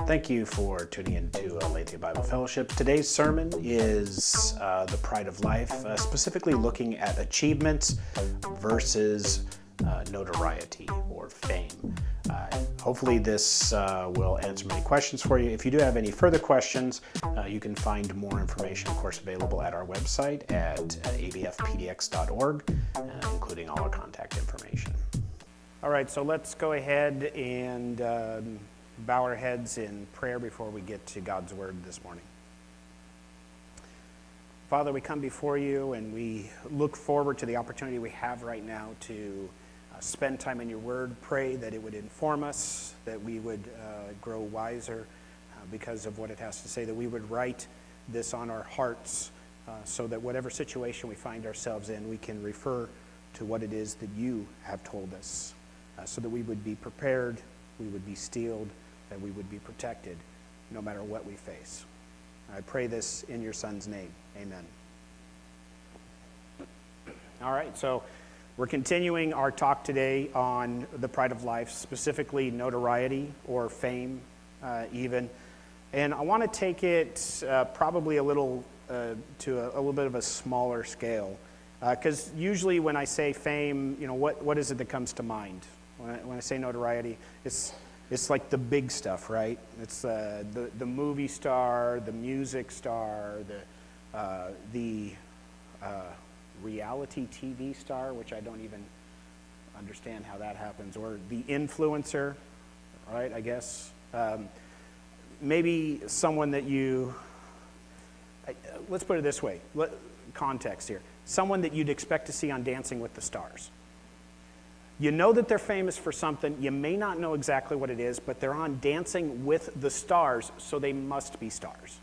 Thank you for tuning in to Aletheia Bible Fellowship. Today's sermon is the pride of life, specifically looking at achievements versus notoriety or fame. Hopefully this will answer many questions for you. If you do have any further questions, you can find more information, of course, available at our website at abfpdx.org, including all our contact information. All right, so let's go ahead and bow our heads in prayer before we get to God's Word this morning. Father, we come before you and we look forward to the opportunity we have right now to spend time in your Word. Pray that it would inform us, that we would grow wiser because of what it has to say, that we would write this on our hearts so that whatever situation we find ourselves in, we can refer to what it is that you have told us, so that we would be prepared, we would be steeled, that we would be protected no matter what we face. I pray this in your Son's name. Amen. All right, so we're continuing our talk today on the pride of life, specifically notoriety or fame even. And I want to take it probably a little to a little bit of a smaller scale. Because usually when I say fame, you know, what is it that comes to mind? When I say notoriety, it's like the big stuff, right? It's the movie star, the music star, the reality TV star, which I don't even understand how that happens, or the influencer, right, I guess. Maybe someone that let's put it this way, context here. Someone that you'd expect to see on Dancing with the Stars. You know that they're famous for something. You may not know exactly what it is, but they're on Dancing with the Stars, so they must be stars.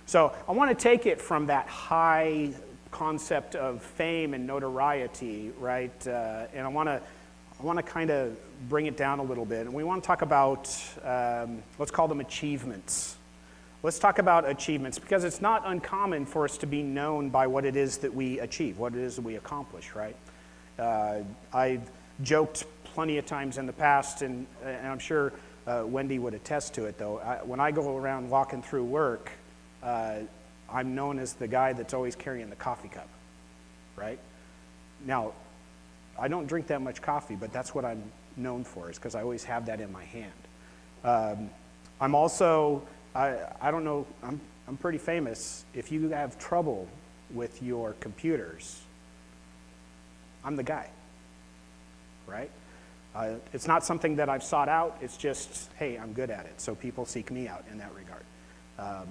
So I want to take it from that high concept of fame and notoriety, right? And I want to kind of bring it down a little bit. And we want to talk about, let's call them achievements. Let's talk about achievements, because it's not uncommon for us to be known by what it is that we achieve, what it is that we accomplish, right? I've joked plenty of times in the past, and I'm sure Wendy would attest to it, though. When I go around walking through work, I'm known as the guy that's always carrying the coffee cup, right? Now, I don't drink that much coffee, but that's what I'm known for, is because I always have that in my hand. I'm also, I don't know, I'm pretty famous. If you have trouble with your computers, I'm the guy, right? It's not something that I've sought out. It's just, hey, I'm good at it. So people seek me out in that regard.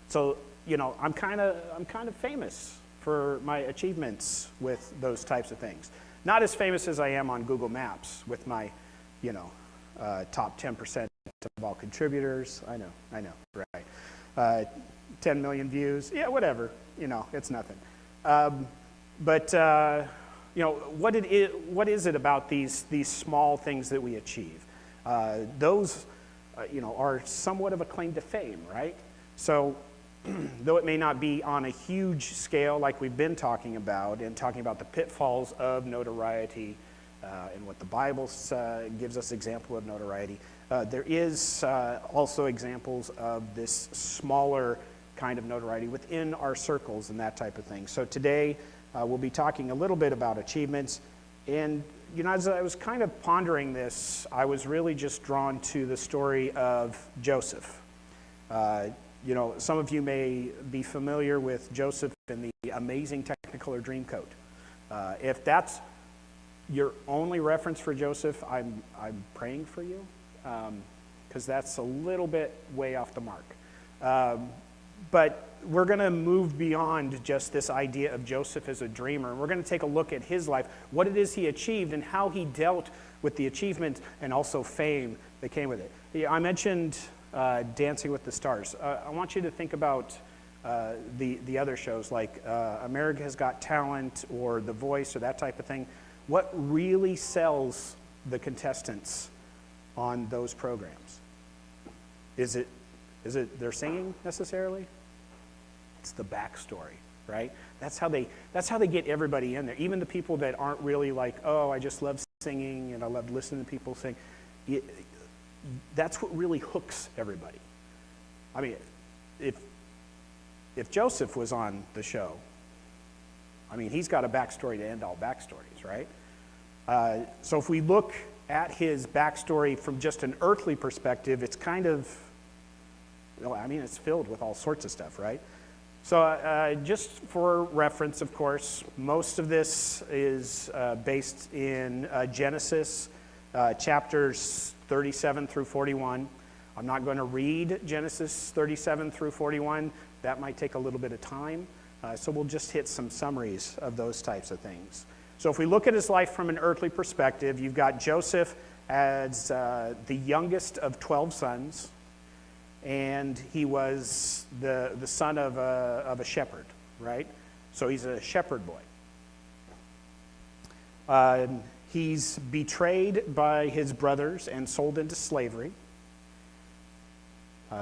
So, you know, I'm kind of famous for my achievements with those types of things. Not as famous as I am on Google Maps with my, you know, top 10% of all contributors. I know, right? 10 million views. Yeah, whatever. You know, it's nothing. But you know, what is it about these small things that we achieve? Those, you know, are somewhat of a claim to fame, right? So, though it may not be on a huge scale like we've been talking about, and talking about the pitfalls of notoriety and what the Bible gives us example of notoriety, there is also examples of this smaller kind of notoriety within our circles and that type of thing. So today we'll be talking a little bit about achievements. And you know, as I was kind of pondering this, I was really just drawn to the story of Joseph. You know, some of you may be familiar with Joseph and the amazing Technicolor Dreamcoat. If that's your only reference for Joseph, I'm praying for you, because that's a little bit way off the mark. But we're going to move beyond just this idea of Joseph as a dreamer. We're going to take a look at his life, what it is he achieved, and how he dealt with the achievement and also fame that came with it. Yeah, I mentioned Dancing with the Stars. I want you to think about the other shows like America's Got Talent or The Voice or that type of thing. What really sells the contestants on those programs? Is it their singing necessarily? It's the backstory, right? That's how they get everybody in there. Even the people that aren't really like, oh, I just love singing and I love listening to people sing. that's what really hooks everybody. I mean, if Joseph was on the show, I mean, he's got a backstory to end all backstories, right? So if we look at his backstory from just an earthly perspective, it's kind of, I mean, it's filled with all sorts of stuff, right? So just for reference, of course, most of this is based in Genesis chapters 37 through 41. I'm not going to read Genesis 37 through 41. That might take a little bit of time. So we'll just hit some summaries of those types of things. So if we look at his life from an earthly perspective, you've got Joseph as the youngest of 12 sons, and he was the son of a shepherd, right? So he's a shepherd boy. He's betrayed by his brothers and sold into slavery.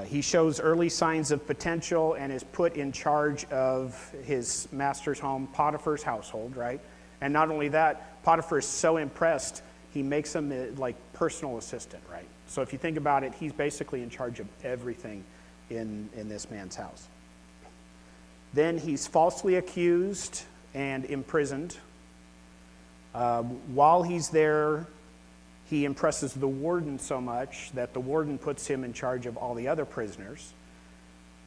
He shows early signs of potential and is put in charge of his master's home, Potiphar's household, right? And not only that, Potiphar is so impressed, he makes him like personal assistant, right? So if you think about it, he's basically in charge of everything in this man's house. Then he's falsely accused and imprisoned. While he's there, he impresses the warden so much that the warden puts him in charge of all the other prisoners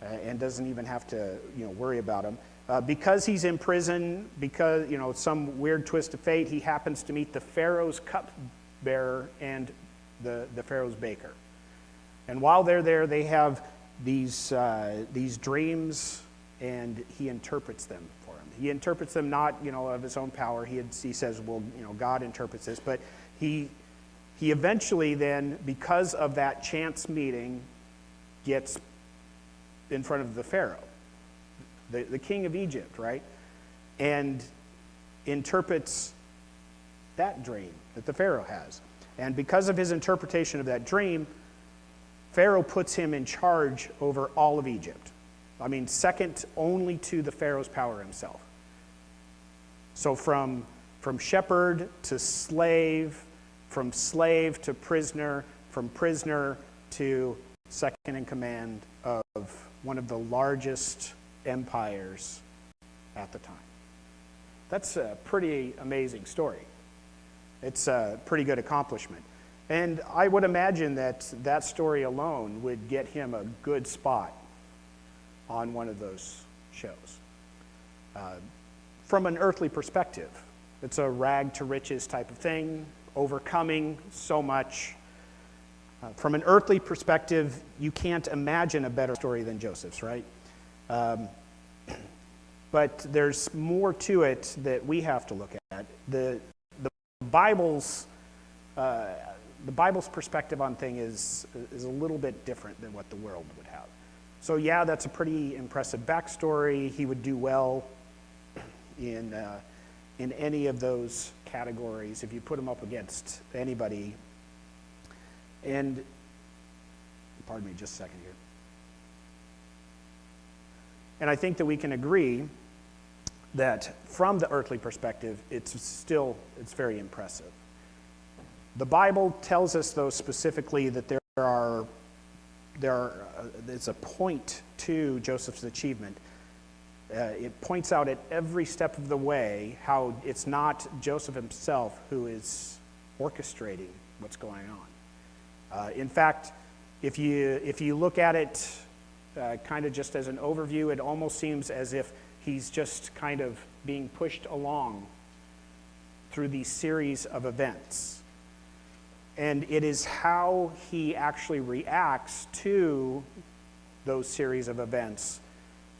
and doesn't even have to, worry about him. Because he's in prison, because, some weird twist of fate, he happens to meet the Pharaoh's cupbearer and the Pharaoh's baker. And while they're there, they have these dreams, and he interprets them for him. He interprets them not, of his own power. He says, well, God interprets this, but he eventually then, because of that chance meeting, gets in front of the Pharaoh, the king of Egypt, right? And interprets that dream that the Pharaoh has. And because of his interpretation of that dream, Pharaoh puts him in charge over all of Egypt. I mean, second only to the Pharaoh's power himself. So from shepherd to slave, from slave to prisoner, from prisoner to second in command of one of the largest empires at the time. That's a pretty amazing story. It's a pretty good accomplishment. And I would imagine that story alone would get him a good spot on one of those shows. From an earthly perspective, it's a rag to riches type of thing, overcoming so much. From an earthly perspective, you can't imagine a better story than Joseph's, right? But there's more to it that we have to look at. The Bible's perspective on things is a little bit different than what the world would have. So yeah, that's a pretty impressive backstory. He would do well in any of those categories if you put him up against anybody. And pardon me just a second here. And I think that we can agree that from the earthly perspective, it's very impressive. The Bible tells us, though, specifically that there's a point to Joseph's achievement. It points out at every step of the way how it's not Joseph himself who is orchestrating what's going on. In fact, if you look at it kind of just as an overview, it almost seems as if he's just kind of being pushed along through these series of events. And it is how he actually reacts to those series of events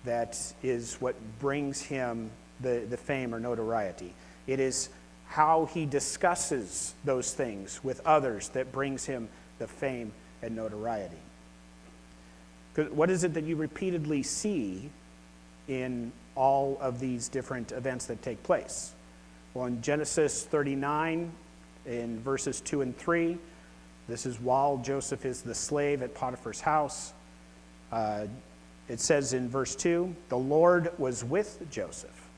that is what brings him the fame or notoriety. It is how he discusses those things with others that brings him the fame and notoriety. What is it that you repeatedly see in all of these different events that take place? Well, in Genesis 39, in verses 2 and 3, this is while Joseph is the slave at Potiphar's house. It says in verse 2, the Lord was with Joseph.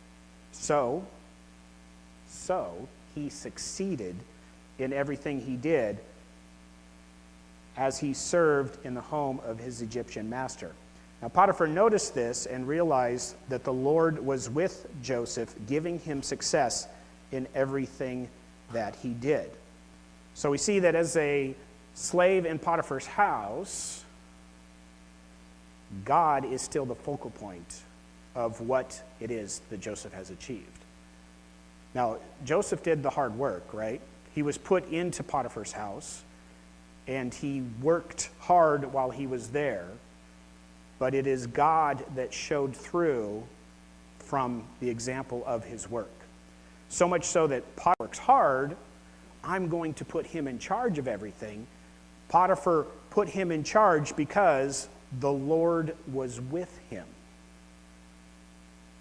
So he succeeded in everything he did as he served in the home of his Egyptian master. Now Potiphar noticed this and realized that the Lord was with Joseph, giving him success in everything that he did. So we see that as a slave in Potiphar's house, God is still the focal point of what it is that Joseph has achieved. Now, Joseph did the hard work, right? He was put into Potiphar's house, and he worked hard while he was there, but it is God that showed through from the example of his work. So much so that Potiphar works hard, I'm going to put him in charge of everything. Potiphar put him in charge because the Lord was with him.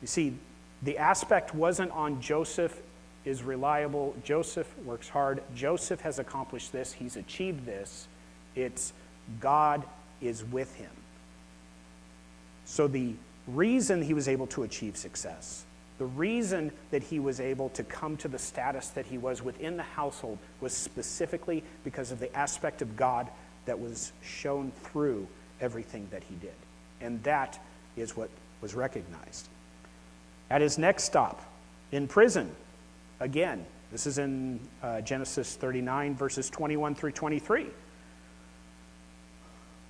You see, the aspect wasn't on Joseph is reliable, Joseph works hard, Joseph has accomplished this, he's achieved this. It's God is with him. So the reason he was able to achieve success, the reason that he was able to come to the status that he was within the household was specifically because of the aspect of God that was shown through everything that he did. And that is what was recognized. At his next stop, in prison, again, this is in Genesis 39, verses 21 through 23.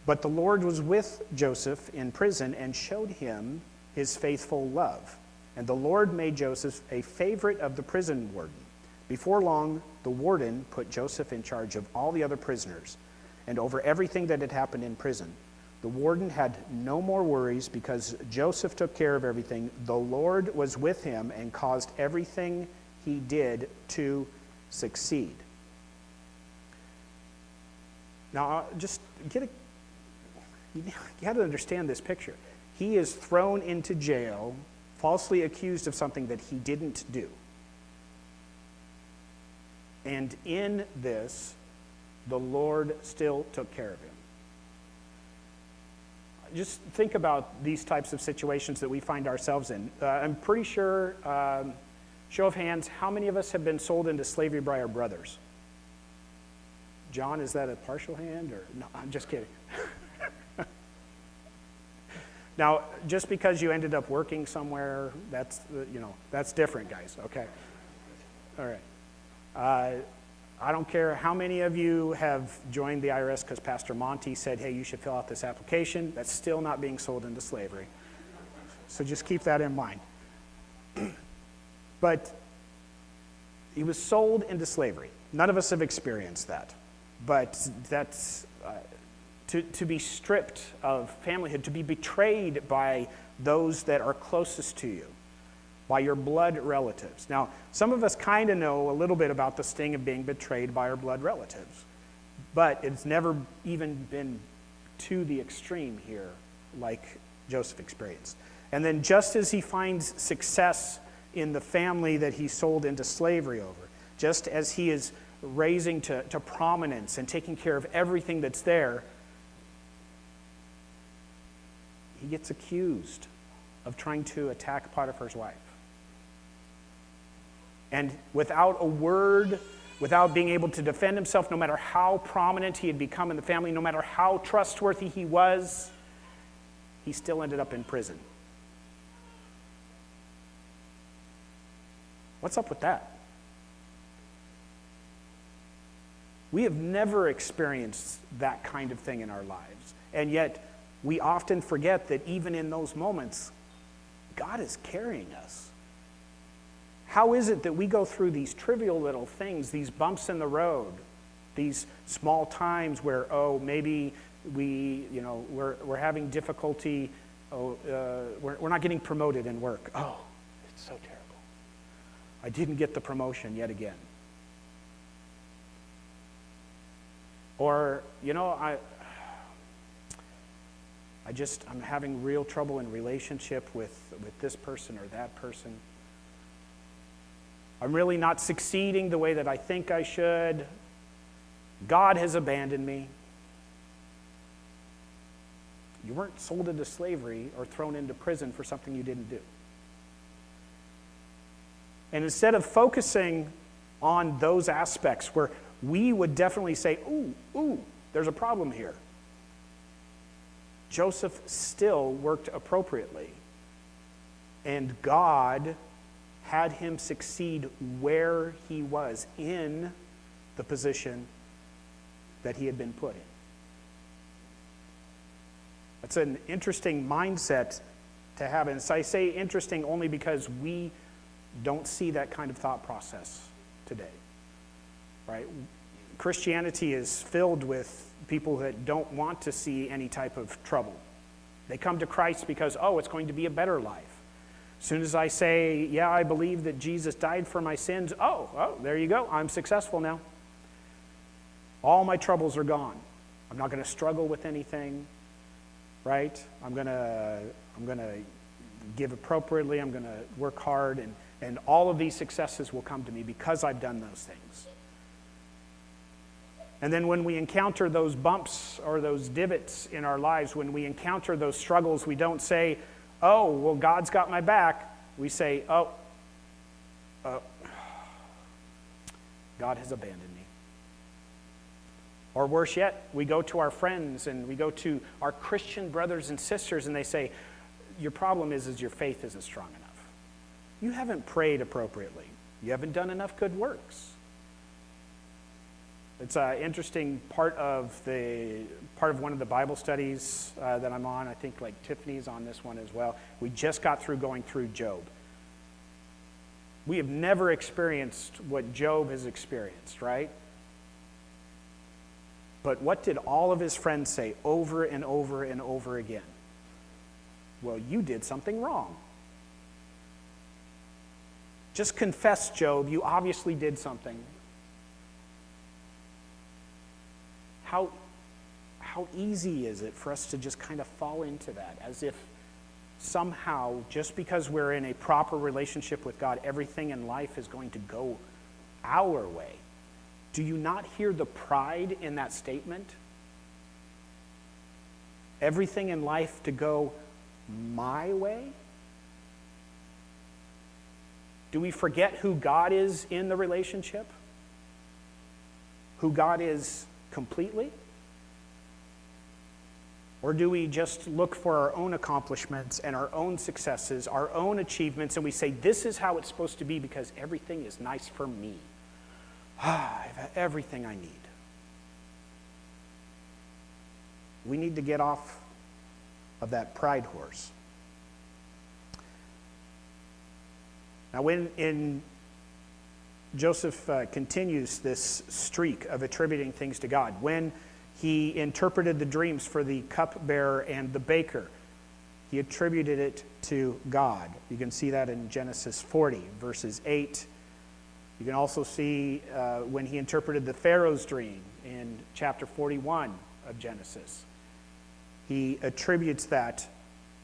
But the Lord was with Joseph in prison and showed him his faithful love. And the Lord made Joseph a favorite of the prison warden. Before long, the warden put Joseph in charge of all the other prisoners and over everything that had happened in prison. The warden had no more worries because Joseph took care of everything. The Lord was with him and caused everything he did to succeed. Now, just you got to understand this picture. He is thrown into jail, falsely accused of something that he didn't do. And in this, the Lord still took care of him. Just think about these types of situations that we find ourselves in. I'm pretty sure, show of hands, how many of us have been sold into slavery by our brothers? John, is that a partial hand? Or no, I'm just kidding. Now, just because you ended up working somewhere, that's different, guys, okay? All right. I don't care how many of you have joined the IRS because Pastor Monty said, hey, you should fill out this application. That's still not being sold into slavery. So just keep that in mind. But he was sold into slavery. None of us have experienced that. But that's to be stripped of familyhood, to be betrayed by those that are closest to you, by your blood relatives. Now, some of us kind of know a little bit about the sting of being betrayed by our blood relatives, but it's never even been to the extreme here like Joseph experienced. And then just as he finds success in the family that he sold into slavery over, just as he is raising to prominence and taking care of everything that's there, he gets accused of trying to attack Potiphar's wife. And without a word, without being able to defend himself, no matter how prominent he had become in the family, no matter how trustworthy he was, he still ended up in prison. What's up with that? We have never experienced that kind of thing in our lives. And yet, we often forget that even in those moments, God is carrying us. How is it that we go through these trivial little things, these bumps in the road, these small times where, maybe we're having difficulty, we're not getting promoted in work. Oh, it's so terrible. I didn't get the promotion yet again. Or, I'm having real trouble in relationship with this person or that person. I'm really not succeeding the way that I think I should. God has abandoned me. You weren't sold into slavery or thrown into prison for something you didn't do. And instead of focusing on those aspects where we would definitely say, ooh, there's a problem here. Joseph still worked appropriately, and God had him succeed where he was in the position that he had been put in. That's an interesting mindset to have. And so I say interesting only because we don't see that kind of thought process today, right? Christianity is filled with people that don't want to see any type of trouble. They come to Christ because, oh, it's going to be a better life. As soon as I say, yeah, I believe that Jesus died for my sins, oh, there you go, I'm successful now. All my troubles are gone. I'm not going to struggle with anything, right? I'm going to give appropriately, I'm going to work hard, and all of these successes will come to me because I've done those things. And then when we encounter those bumps or those divots in our lives, when we encounter those struggles, we don't say, oh, well, God's got my back. We say, oh, God has abandoned me. Or worse yet, we go to our friends and we go to our Christian brothers and sisters and they say, your problem is your faith isn't strong enough. You haven't prayed appropriately. You haven't done enough good works. It's an interesting part of one of the Bible studies that I'm on. I think like Tiffany's on this one as well. We just got through going through Job. We have never experienced what Job has experienced, right? But what did all of his friends say over and over and over again? Well, you did something wrong. Just confess, Job, you obviously did something. How easy is it for us to just kind of fall into that, as if somehow, just because we're in a proper relationship with God, everything in life is going to go our way. Do you not hear the pride in that statement? Everything in life to go my way? Do we forget who God is in the relationship? Who God is completely? Or do we just look for our own accomplishments and our own successes, our own achievements, and we say, this is how it's supposed to be because everything is nice for me. I have everything I need. We need to get off of that pride horse. Now, when Joseph continues this streak of attributing things to God, when he interpreted the dreams for the cupbearer and the baker, he attributed it to God. You can see that in Genesis 40, verses 8. You can also see when he interpreted the Pharaoh's dream in chapter 41 of Genesis. He attributes that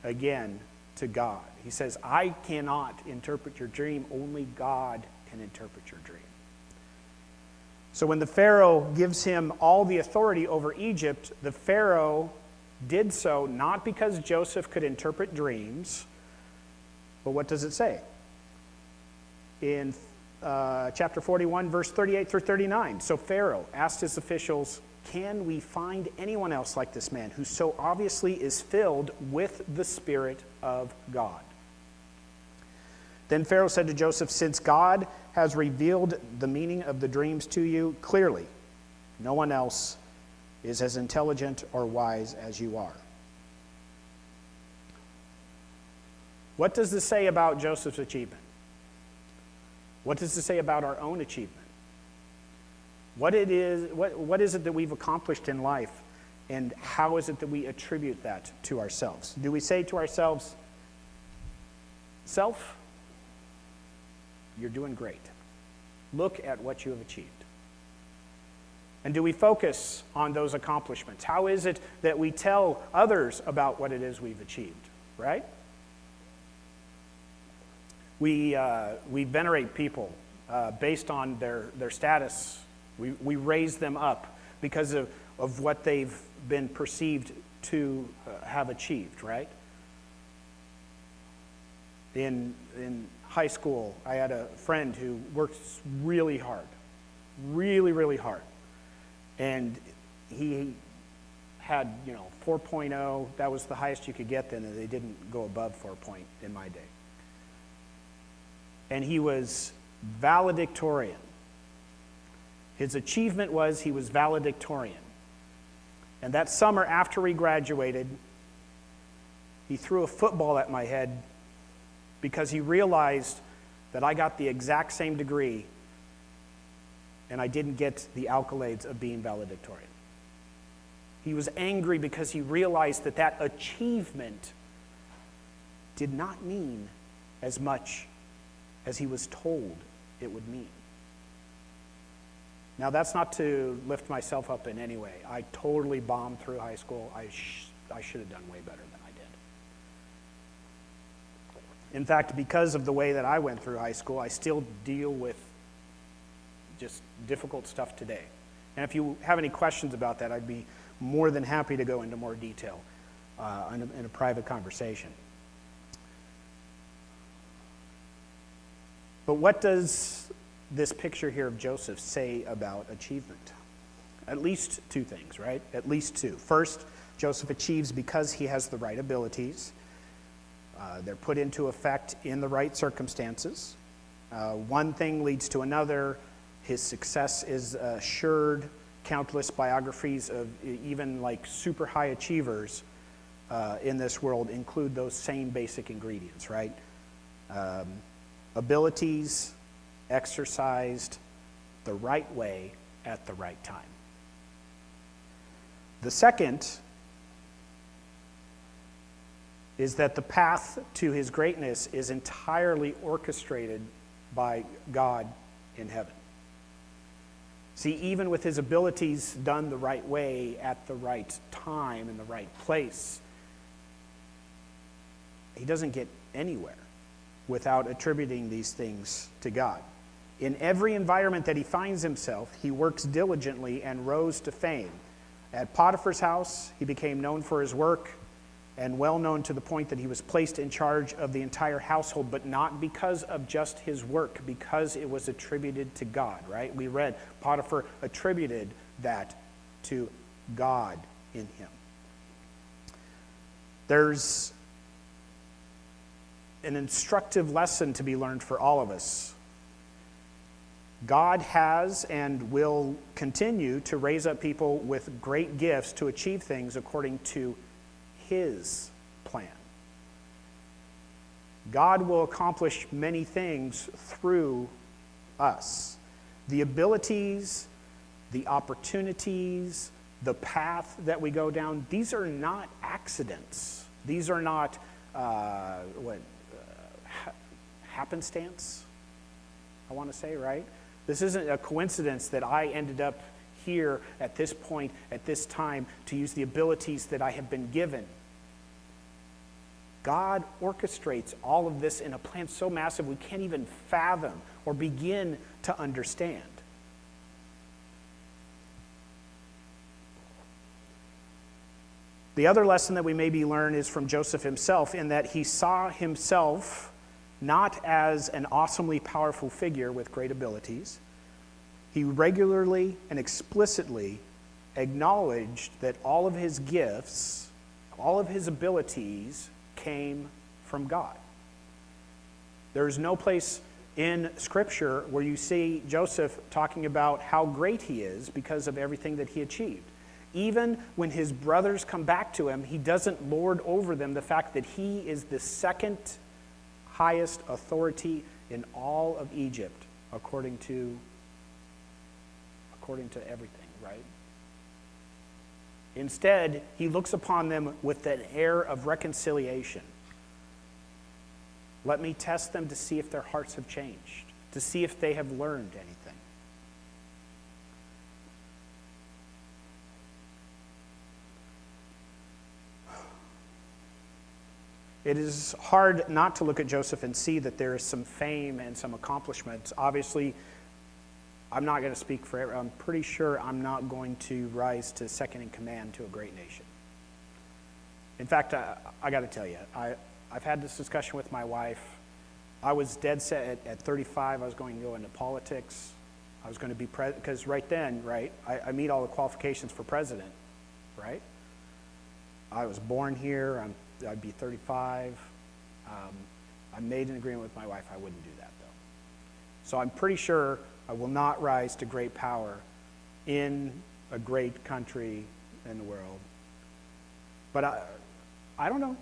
again to God. He says, I cannot interpret your dream, only God can interpret your dream. So when the Pharaoh gives him all the authority over Egypt, the Pharaoh did so not because Joseph could interpret dreams, but what does it say? In chapter 41, verse 38 through 39. So Pharaoh asked his officials, can we find anyone else like this man who so obviously is filled with the Spirit of God? Then Pharaoh said to Joseph, since God has revealed the meaning of the dreams to you clearly, no one else is as intelligent or wise as you are. What does this say about Joseph's achievement? What does this say about our own achievement? What is it that we've accomplished in life, and how is it that we attribute that to ourselves? Do we say to ourselves, self, you're doing great. Look at what you have achieved. And do we focus on those accomplishments? How is it that we tell others about what it is we've achieved, right? We venerate people based on their status. We raise them up because of what they've been perceived to have achieved, right? In high school, I had a friend who worked really hard, really, really hard. And he had, 4.0. That was the highest you could get then, and they didn't go above 4 point in my day. And he was valedictorian. His achievement was he was valedictorian. And that summer after he graduated, he threw a football at my head because he realized that I got the exact same degree and I didn't get the accolades of being valedictorian. He was angry because he realized that that achievement did not mean as much as he was told it would mean. Now, that's not to lift myself up in any way. I totally bombed through high school. I should have done way better than I did. In fact, because of the way that I went through high school, I still deal with just difficult stuff today. And if you have any questions about that, I'd be more than happy to go into more detail in a private conversation. But what does this picture here of Joseph say about achievement? At least two things, right? At least two. First, Joseph achieves because he has the right abilities. They're put into effect in the right circumstances. One thing leads to another. His success is assured. Countless biographies of even like super high achievers in this world include those same basic ingredients, right? Abilities exercised the right way at the right time. The second is that the path to his greatness is entirely orchestrated by God in heaven. See, even with his abilities done the right way at the right time in the right place, he doesn't get anywhere without attributing these things to God. In every environment that he finds himself, he works diligently and rose to fame. At Potiphar's house, he became known for his work and well known to the point that he was placed in charge of the entire household, but not because of just his work, because it was attributed to God, right? We read Potiphar attributed that to God in him. There's an instructive lesson to be learned for all of us. God has and will continue to raise up people with great gifts to achieve things according to his plan. God will accomplish many things through us. The abilities, the opportunities, the path that we go down, these are not accidents. These are not happenstance, I want to say, right? This isn't a coincidence that I ended up here at this point, at this time, to use the abilities that I have been given. God orchestrates all of this in a plan so massive we can't even fathom or begin to understand. The other lesson that we maybe learn is from Joseph himself, in that he saw himself not as an awesomely powerful figure with great abilities. He regularly and explicitly acknowledged that all of his gifts, all of his abilities came from God. There is no place in Scripture where you see Joseph talking about how great he is because of everything that he achieved. Even when his brothers come back to him, he doesn't lord over them the fact that he is the second highest authority in all of Egypt, according to everything, right? Instead, he looks upon them with an air of reconciliation. Let me test them to see if their hearts have changed, to see if they have learned anything. It is hard not to look at Joseph and see that there is some fame and some accomplishments. Obviously, I'm not going to speak for everyone. I'm pretty sure I'm not going to rise to second in command to a great nation. In fact, I got to tell you, I've had this discussion with my wife. I was dead set at 35. I was going to go into politics. I was going to be because right then, right, I meet all the qualifications for president, right? I was born here. I'd be 35. I made an agreement with my wife. I wouldn't do that, though. So I'm pretty sure I will not rise to great power in a great country in the world. But I don't know.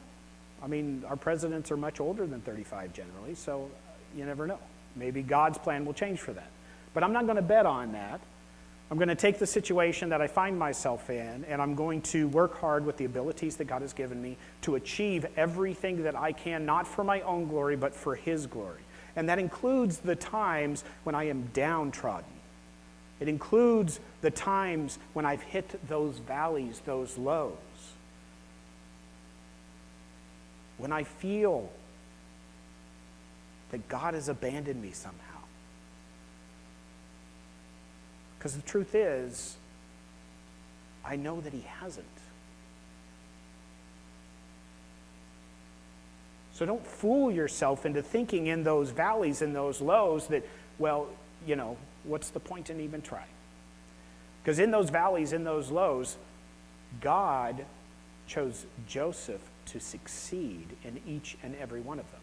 I mean, our presidents are much older than 35 generally, so you never know. Maybe God's plan will change for that. But I'm not going to bet on that. I'm going to take the situation that I find myself in, and I'm going to work hard with the abilities that God has given me to achieve everything that I can, not for my own glory, but for His glory. And that includes the times when I am downtrodden. It includes the times when I've hit those valleys, those lows. When I feel that God has abandoned me somehow. Because the truth is, I know that He hasn't. So don't fool yourself into thinking in those valleys and those lows that, well, you know, what's the point in even trying? Because in those valleys, in those lows, God chose Joseph to succeed in each and every one of them.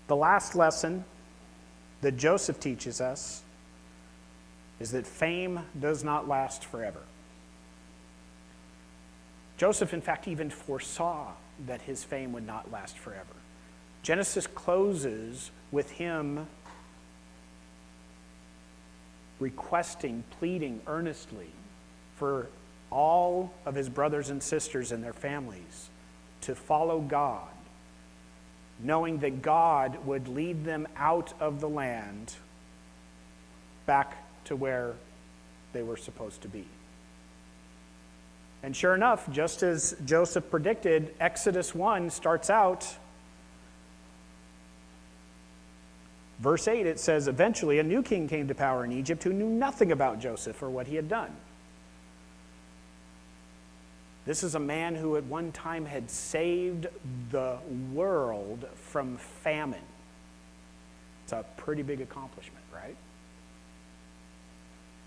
The last lesson that Joseph teaches us is that fame does not last forever. Joseph, in fact, even foresaw that his fame would not last forever. Genesis closes with him requesting, pleading earnestly for all of his brothers and sisters and their families to follow God, knowing that God would lead them out of the land back to where they were supposed to be. And sure enough, just as Joseph predicted, Exodus 1 starts out, verse 8, it says, eventually a new king came to power in Egypt who knew nothing about Joseph or what he had done. This is a man who at one time had saved the world from famine. It's a pretty big accomplishment, right?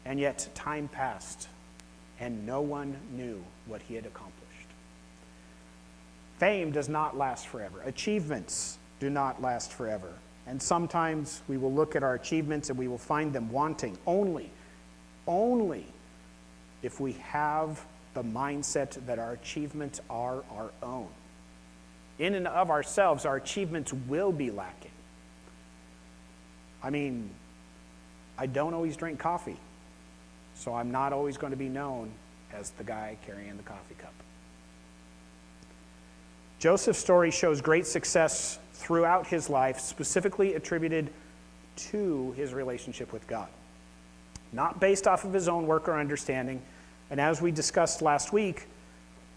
And yet time passed, and no one knew what he had accomplished. Fame does not last forever. Achievements do not last forever. And sometimes we will look at our achievements and we will find them wanting only if we have the mindset that our achievements are our own. In and of ourselves, our achievements will be lacking. I mean, I don't always drink coffee, so I'm not always going to be known as the guy carrying the coffee cup. Joseph's story shows great success throughout his life, specifically attributed to his relationship with God. Not based off of his own work or understanding. And as we discussed last week,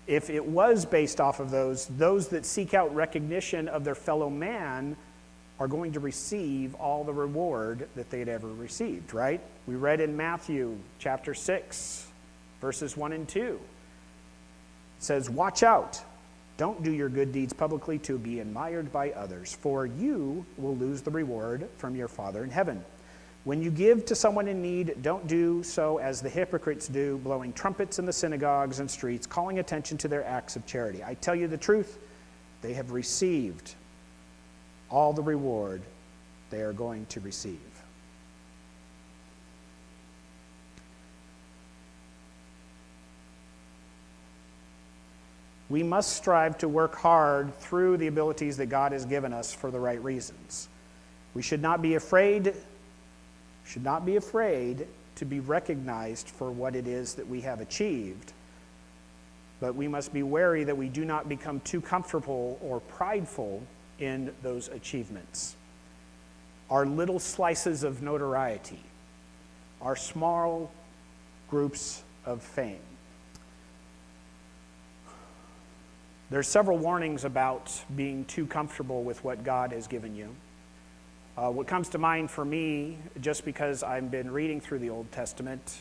if it was based off of those that seek out recognition of their fellow man are going to receive all the reward that they'd ever received, right? We read in Matthew chapter 6, verses 1 and 2. It says, watch out. Don't do your good deeds publicly to be admired by others, for you will lose the reward from your Father in heaven. When you give to someone in need, don't do so as the hypocrites do, blowing trumpets in the synagogues and streets, calling attention to their acts of charity. I tell you the truth, they have received all the reward they are going to receive. We must strive to work hard through the abilities that God has given us for the right reasons. We should not be afraid to be recognized for what it is that we have achieved, but we must be wary that we do not become too comfortable or prideful in those achievements. Our little slices of notoriety, our small groups of fame. There's several warnings about being too comfortable with what God has given you. What comes to mind for me, just because I've been reading through the Old Testament,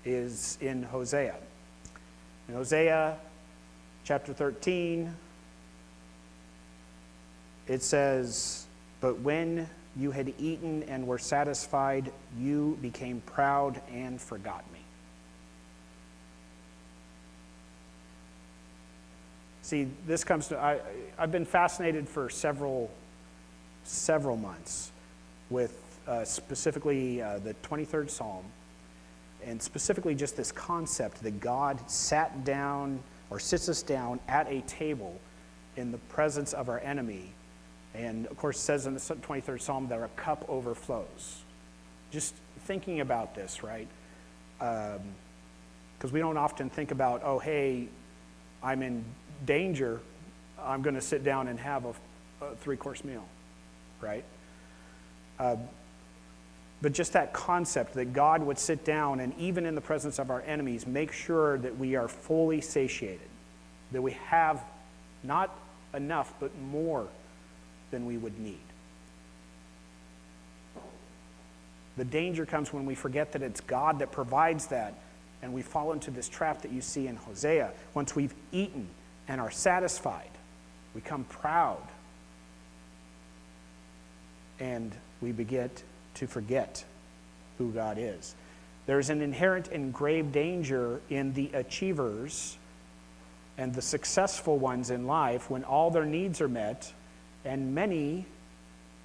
is in Hosea. In Hosea chapter 13, it says, "But when you had eaten and were satisfied, you became proud and forgot me." See, this comes to, I've been fascinated for several months with specifically the 23rd Psalm, and specifically just this concept that God sat down or sits us down at a table in the presence of our enemy. And of course, it says in the 23rd Psalm that our cup overflows. Just thinking about this, right? Because we don't often think about, oh, hey, I'm in danger. I'm going to sit down and have a 3-course meal, right? But just that concept that God would sit down and even in the presence of our enemies, make sure that we are fully satiated, that we have not enough, but more than we would need. The danger comes when we forget that it's God that provides that, and we fall into this trap that you see in Hosea. Once we've eaten and are satisfied, we become proud, and we begin to forget who God is. There's an inherent and grave danger in the achievers and the successful ones in life when all their needs are met, and many,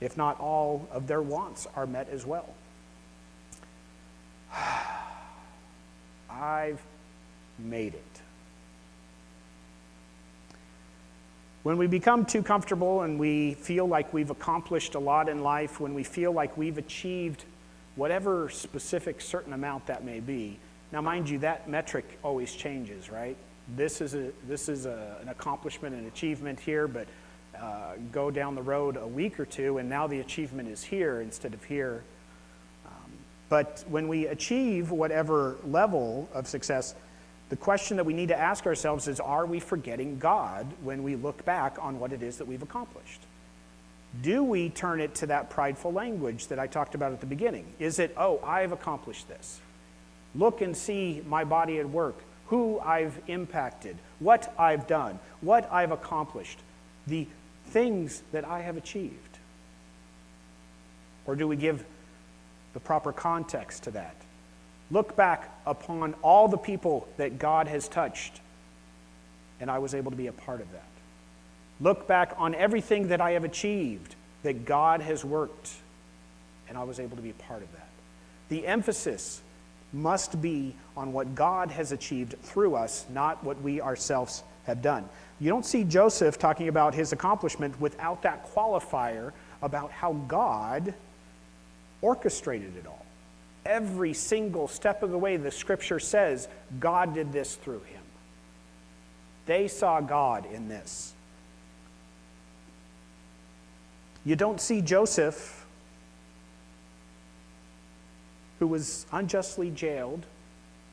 if not all, of their wants are met as well. I've made it. When we become too comfortable and we feel like we've accomplished a lot in life, when we feel like we've achieved whatever specific certain amount that may be, now mind you, that metric always changes, right? This is an accomplishment, an achievement here, but go down the road a week or two, and now the achievement is here instead of here. But when we achieve whatever level of success, the question that we need to ask ourselves is, are we forgetting God when we look back on what it is that we've accomplished? Do we turn it to that prideful language that I talked about at the beginning? Is it, oh, I've accomplished this. Look and see my body at work, who I've impacted, what I've done, what I've accomplished, the things that I have achieved? Or do we give the proper context to that? Look back upon all the people that God has touched, and I was able to be a part of that. Look back on everything that I have achieved, that God has worked, and I was able to be a part of that. The emphasis must be on what God has achieved through us, not what we ourselves have done. You don't see Joseph talking about his accomplishment without that qualifier about how God orchestrated it all. Every single step of the way, the scripture says God did this through him. They saw God in this. You don't see Joseph, who was unjustly jailed,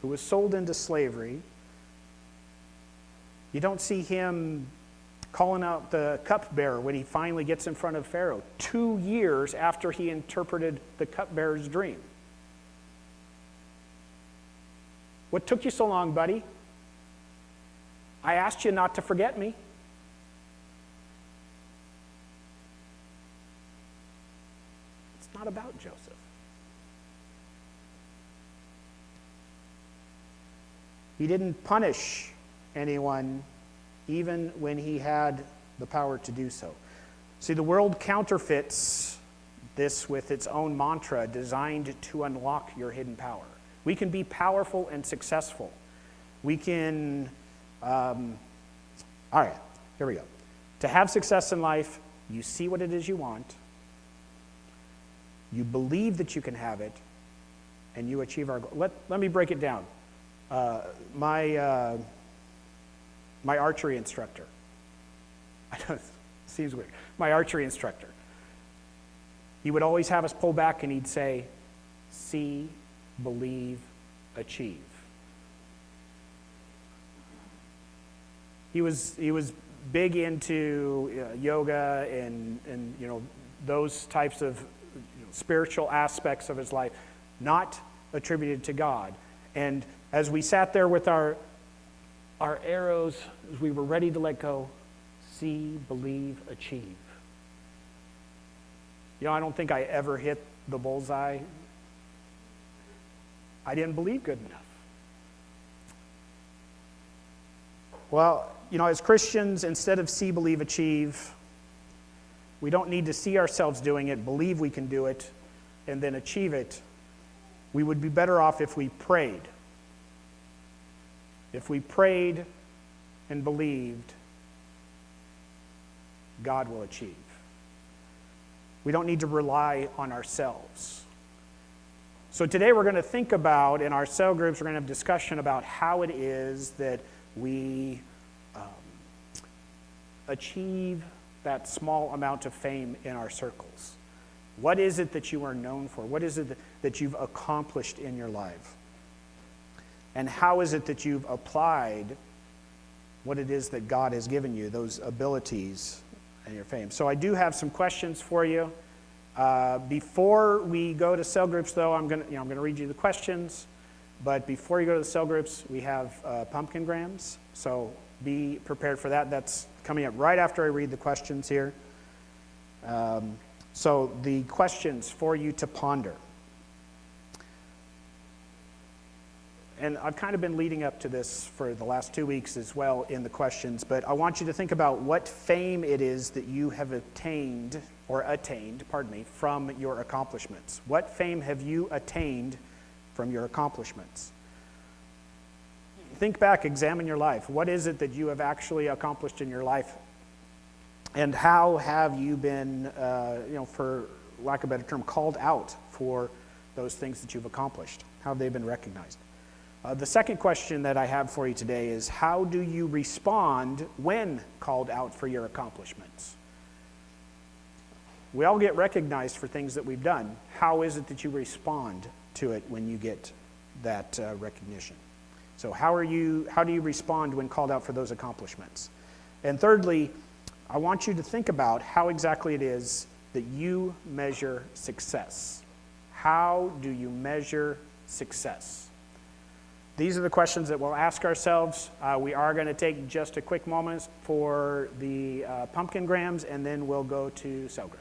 who was sold into slavery. You don't see him calling out the cupbearer when he finally gets in front of Pharaoh, 2 years after he interpreted the cupbearer's dream. What took you so long, buddy? I asked you not to forget me. It's not about Joseph. He didn't punish anyone even when he had the power to do so. See, the world counterfeits this with its own mantra designed to unlock your hidden power. We can be powerful and successful. We can, all right, here we go. To have success in life, you see what it is you want, you believe that you can have it, and you achieve our goal. Let me break it down. My archery instructor, I know it seems weird, my archery instructor, he would always have us pull back and he'd say, see, believe, achieve. He was big into yoga and those types of spiritual aspects of his life, not attributed to God. And as we sat there with our arrows, as we were ready to let go, see, believe, achieve. I don't think I ever hit the bullseye. I didn't believe good enough. Well, as Christians, instead of see, believe, achieve, we don't need to see ourselves doing it, believe we can do it, and then achieve it. We would be better off if we prayed. If we prayed and believed, God will achieve. We don't need to rely on ourselves. So today we're going to think about, in our cell groups, we're going to have discussion about how it is that we achieve that small amount of fame in our circles. What is it that you are known for? What is it that you've accomplished in your life? And how is it that you've applied what it is that God has given you, those abilities and your fame? So I do have some questions for you. Before we go to cell groups, though, I'm going to read you the questions. But before you go to the cell groups, we have pumpkin grams. So be prepared for that. That's coming up right after I read the questions here. So the questions for you to ponder. And I've kind of been leading up to this for the last 2 weeks as well in the questions, but I want you to think about what fame it is that you have attained from your accomplishments. What fame have you attained from your accomplishments? Think back, examine your life. What is it that you have actually accomplished in your life? And how have you been, for lack of a better term, called out for those things that you've accomplished? How have they been recognized? The second question that I have for you today is, how do you respond when called out for your accomplishments? We all get recognized for things that we've done. How is it that you respond to it when you get that recognition? So how do you respond when called out for those accomplishments? And thirdly, I want you to think about how exactly it is that you measure success. How do you measure success? These are the questions that we'll ask ourselves. We are going to take just a quick moment for the pumpkin grams, and then we'll go to cell group.